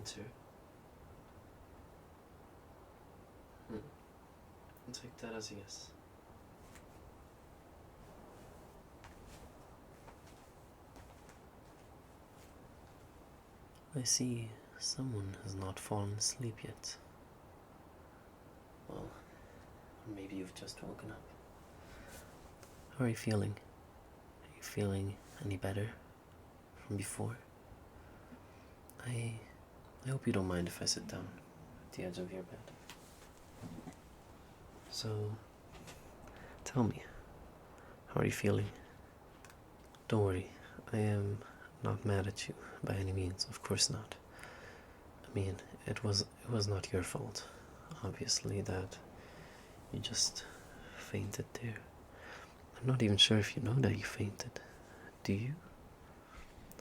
enter. I'll take that as a yes. I see someone has not fallen asleep yet. Well, maybe you've just woken up. How are you feeling? Are you feeling any better from before? I hope you don't mind if I sit down at the edge of your bed. So, tell me, how are you feeling? Don't worry, I am not mad at you by any means, of course not. I mean, it was not your fault, obviously, that you just fainted there. I'm not even sure if you know that you fainted. Do you?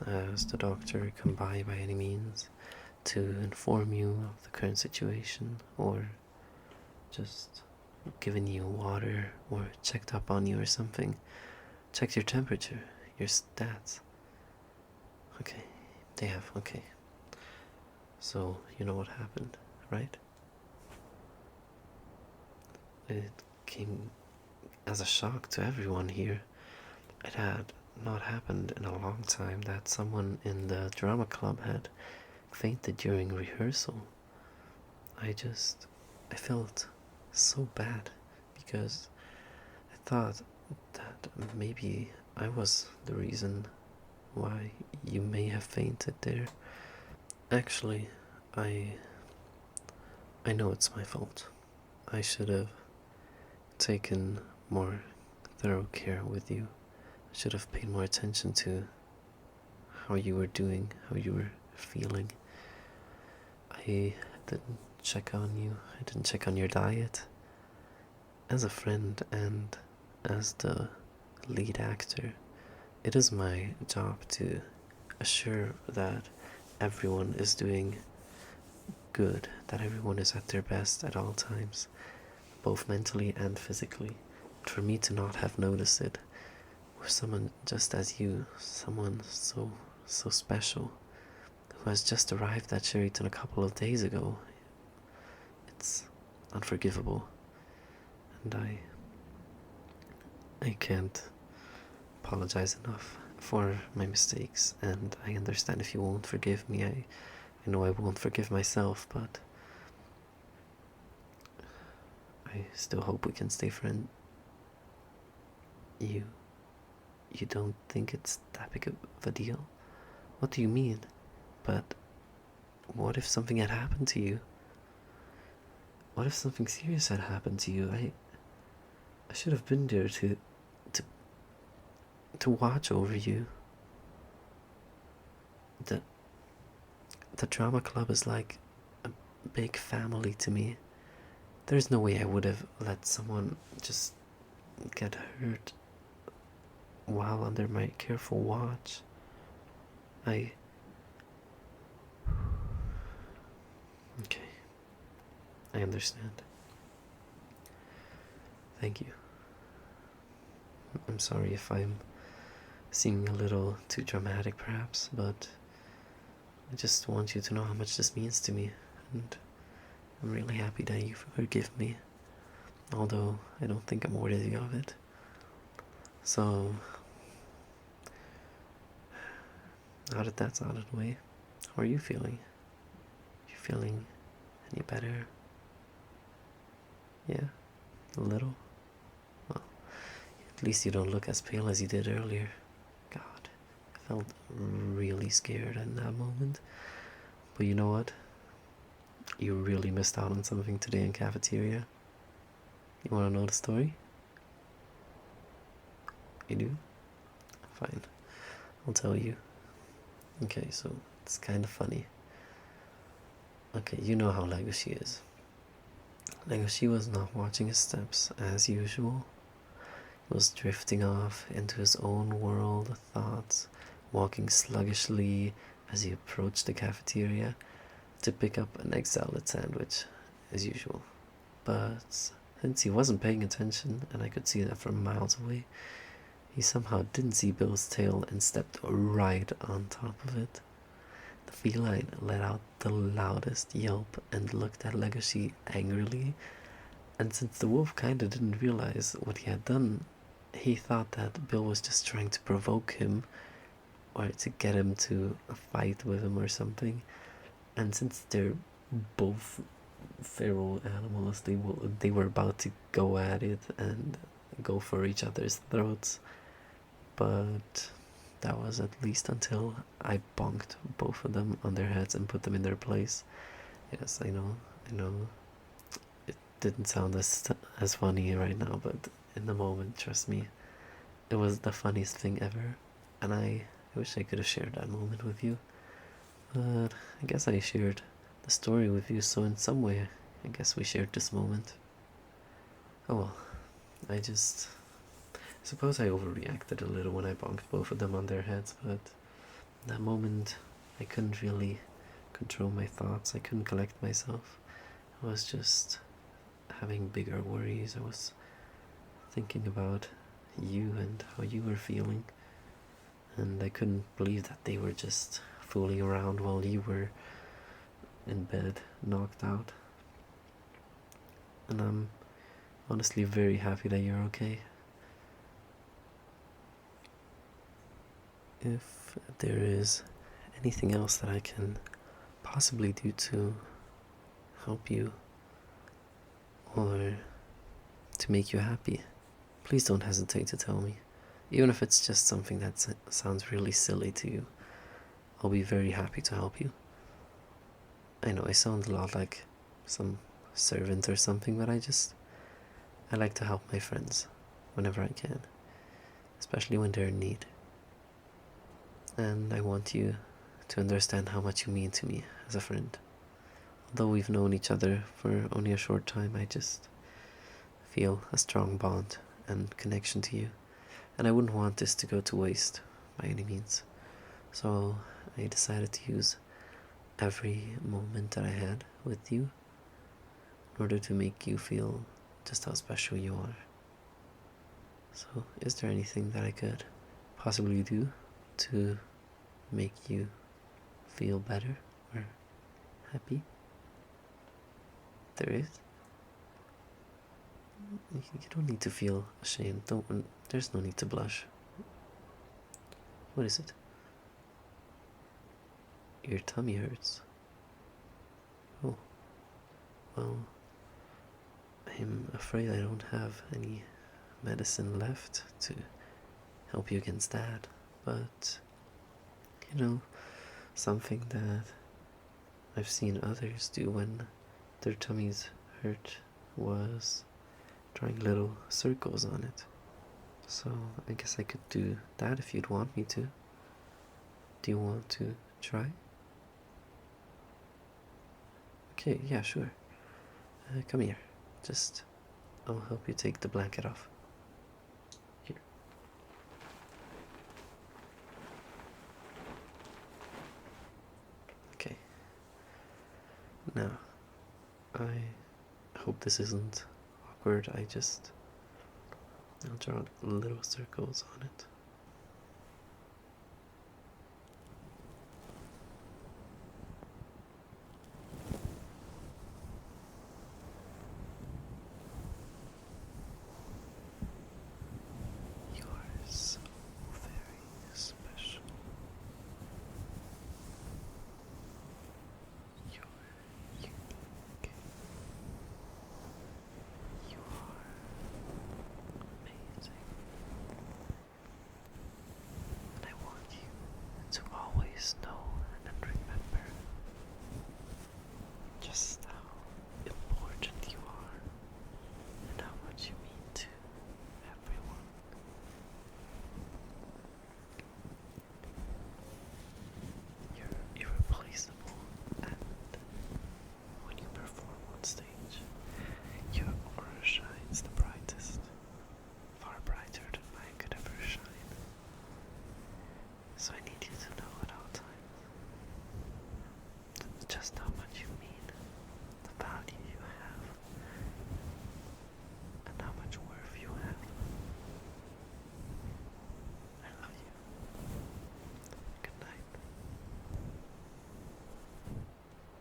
Has the doctor come by any means to inform you of the current situation, or just given you water, or checked up on you or something? Checked your temperature, your stats? Okay, they have, okay. So, you know what happened, right? It came as a shock to everyone here. It had not happened in a long time that someone in the drama club had fainted during rehearsal. I felt so bad because I thought that maybe I was the reason why you may have fainted there. Actually, I know it's my fault. I should have taken more thorough care with you. I should have paid more attention to how you were doing, how you were feeling. I didn't check on you. I didn't check on your diet. As a friend and as the lead actor, it is my job to assure that everyone is doing good, that everyone is at their best at all times, both mentally and physically. For me to not have noticed it with someone just as you, someone so special, who has just arrived at Sheraton a couple of days ago, it's unforgivable. And I can't apologize enough for my mistakes, and I understand if you won't forgive me. I know I won't forgive myself, but I still hope we can stay friends. You don't think it's that big of a deal? What do you mean? But what if something had happened to you? What if something serious had happened to you? I should have been there to watch over you. The drama club is like a big family to me. There's no way I would have let someone just get hurt while under my careful watch. Okay. I understand. Thank you. I'm sorry if I'm seeming a little too dramatic, perhaps, but I just want you to know how much this means to me, and I'm really happy that you forgive me, although I don't think I'm worthy of it. So, now that that's out of the way, how are you feeling? You feeling any better? Yeah? A little? Well, at least you don't look as pale as you did earlier. God, I felt really scared in that moment. But you know what? You really missed out on something today in cafeteria. You wanna know the story? You do? Fine. I'll tell you. Okay, so it's kind of funny. Okay, you know how Legoshi is. Legoshi was not watching his steps as usual. He was drifting off into his own world of thoughts, walking sluggishly as he approached the cafeteria to pick up an egg salad sandwich, as usual. But since he wasn't paying attention, and I could see that from miles away, he somehow didn't see Bill's tail and stepped right on top of it. The feline let out the loudest yelp and looked at Legacy angrily, and since the wolf kinda didn't realize what he had done, he thought that Bill was just trying to provoke him or to get him to fight with him or something. And since they're both feral animals, they were about to go at it and go for each other's throats. But that was at least until I bonked both of them on their heads and put them in their place. Yes, I know. It didn't sound as funny right now, but in the moment, trust me, it was the funniest thing ever, and I wish I could have shared that moment with you. But I guess I shared the story with you, so in some way, I guess we shared this moment. Oh well, I suppose I overreacted a little when I bonked both of them on their heads, but in that moment, I couldn't really control my thoughts, I couldn't collect myself. I was just having bigger worries. I was thinking about you and how you were feeling, and I couldn't believe that they were just fooling around while you were in bed, knocked out. And I'm honestly very happy that you're okay. If there is anything else that I can possibly do to help you or to make you happy, please don't hesitate to tell me. Even if it's just something that sounds really silly to you, I'll be very happy to help you. I know I sound a lot like some servant or something, but I like to help my friends whenever I can, especially when they're in need. And I want you to understand how much you mean to me as a friend. Although we've known each other for only a short time, I just feel a strong bond and connection to you, and I wouldn't want this to go to waste by any means. So I decided to use every moment that I had with you in order to make you feel just how special you are. So is there anything that I could possibly do to make you feel better or happy? There is? You don't need to feel ashamed. There's no need to blush. What is it? Your tummy hurts. Oh, well, I'm afraid I don't have any medicine left to help you against that, but something that I've seen others do when their tummies hurt was drawing little circles on it. So I guess I could do that if you'd want me to. Do you want to try? Okay, yeah, sure. Come here. I'll help you take the blanket off. Here. Okay. Now, I hope this isn't awkward. I'll draw little circles on it.